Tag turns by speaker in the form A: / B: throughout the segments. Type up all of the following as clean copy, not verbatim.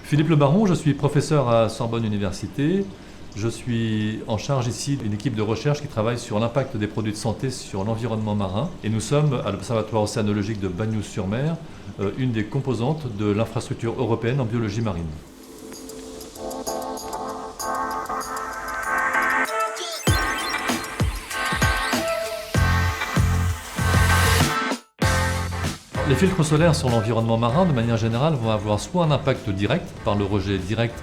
A: Philippe Le Baron, je suis professeur à Sorbonne Université. Je suis en charge ici d'une équipe de recherche qui travaille sur l'impact des produits de santé sur l'environnement marin. Et nous sommes à l'Observatoire océanologique de Bagnouz-sur-Mer, une des composantes de l'infrastructure européenne en biologie marine. Les filtres solaires sur l'environnement marin, de manière générale, vont avoir soit un impact direct par le rejet direct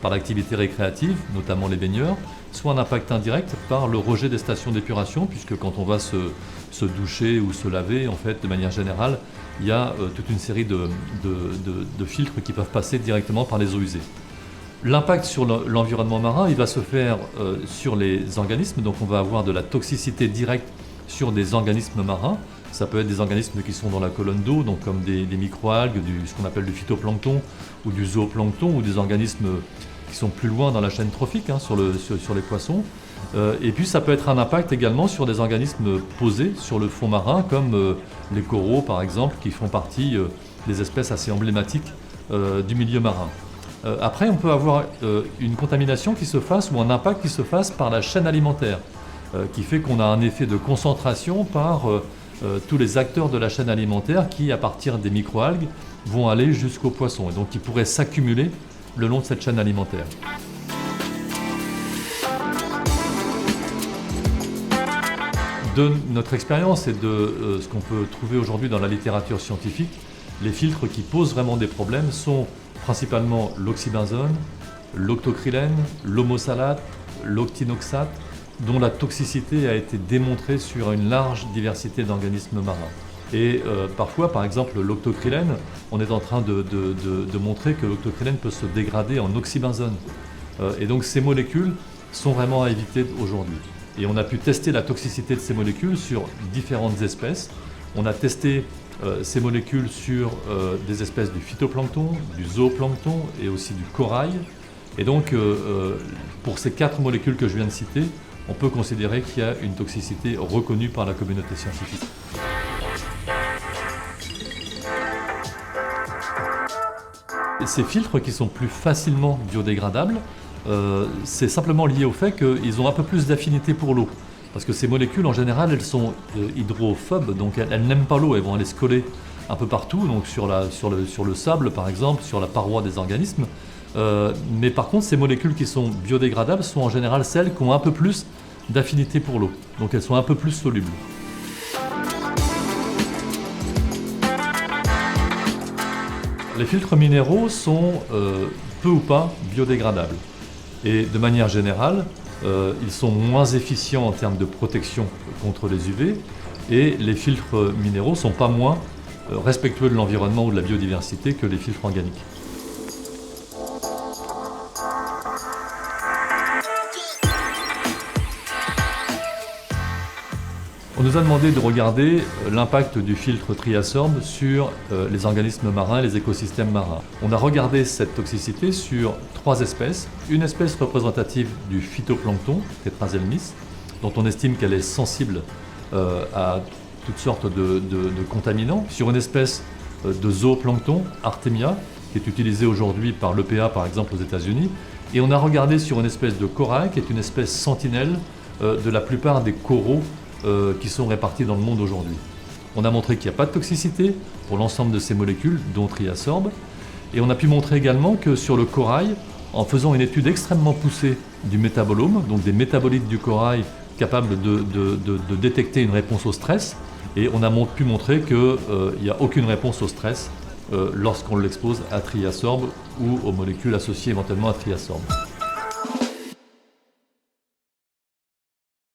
A: par l'activité récréative, notamment les baigneurs, soit un impact indirect par le rejet des stations d'épuration, puisque quand on va se doucher ou se laver, en fait, de manière générale, il y a toute une série de filtres qui peuvent passer directement par les eaux usées. L'impact sur l'environnement marin, il va se faire sur les organismes, donc on va avoir de la toxicité directe sur des organismes marins. Ça peut être des organismes qui sont dans la colonne d'eau, donc comme des microalgues, ce qu'on appelle du phytoplancton ou du zooplancton, ou des organismes qui sont plus loin dans la chaîne trophique, sur les poissons. Et puis ça peut être un impact également sur des organismes posés sur le fond marin, comme les coraux par exemple, qui font partie des espèces assez emblématiques du milieu marin. Après, on peut avoir une contamination qui se fasse, ou un impact qui se fasse par la chaîne alimentaire, qui fait qu'on a un effet de concentration par tous les acteurs de la chaîne alimentaire qui, à partir des microalgues, vont aller jusqu'aux poissons, et donc qui pourraient s'accumuler le long de cette chaîne alimentaire. De notre expérience et de ce qu'on peut trouver aujourd'hui dans la littérature scientifique, les filtres qui posent vraiment des problèmes sont principalement l'oxybenzone, l'octocrylène, l'homosalate, l'octinoxate, dont la toxicité a été démontrée sur une large diversité d'organismes marins. Et parfois, par exemple, l'octocrylène, on est en train de montrer que l'octocrylène peut se dégrader en oxybenzone. Et donc ces molécules sont vraiment à éviter aujourd'hui. Et on a pu tester la toxicité de ces molécules sur différentes espèces. On a testé ces molécules sur des espèces du phytoplancton, du zooplancton et aussi du corail. Et donc, pour ces 4 molécules que je viens de citer, on peut considérer qu'il y a une toxicité reconnue par la communauté scientifique. Et ces filtres qui sont plus facilement biodégradables, c'est simplement lié au fait qu'ils ont un peu plus d'affinité pour l'eau. Parce que ces molécules, en général, elles sont hydrophobes, donc elles n'aiment pas l'eau, elles vont aller se coller un peu partout, donc sur le sable par exemple, sur la paroi des organismes. Mais par contre, ces molécules qui sont biodégradables sont en général celles qui ont un peu plus d'affinité pour l'eau, donc elles sont un peu plus solubles. Les filtres minéraux sont peu ou pas biodégradables. Et de manière générale, ils sont moins efficients en termes de protection contre les UV, et les filtres minéraux ne sont pas moins respectueux de l'environnement ou de la biodiversité que les filtres organiques. On nous a demandé de regarder l'impact du filtre Triasorb sur les organismes marins et les écosystèmes marins. On a regardé cette toxicité sur 3 espèces. Une espèce représentative du phytoplancton, Tetraselmis, dont on estime qu'elle est sensible à toutes sortes de contaminants. Sur une espèce de zooplancton, Artemia, qui est utilisée aujourd'hui par l'EPA par exemple aux États-Unis. Et on a regardé sur une espèce de corail, qui est une espèce sentinelle de la plupart des coraux qui sont répartis dans le monde aujourd'hui. On a montré qu'il n'y a pas de toxicité pour l'ensemble de ces molécules, dont Triasorb. Et on a pu montrer également que sur le corail, en faisant une étude extrêmement poussée du métabolome, donc des métabolites du corail capables de détecter une réponse au stress, et on a pu montrer qu'il n'y a aucune réponse au stress lorsqu'on l'expose à Triasorb ou aux molécules associées éventuellement à Triasorb.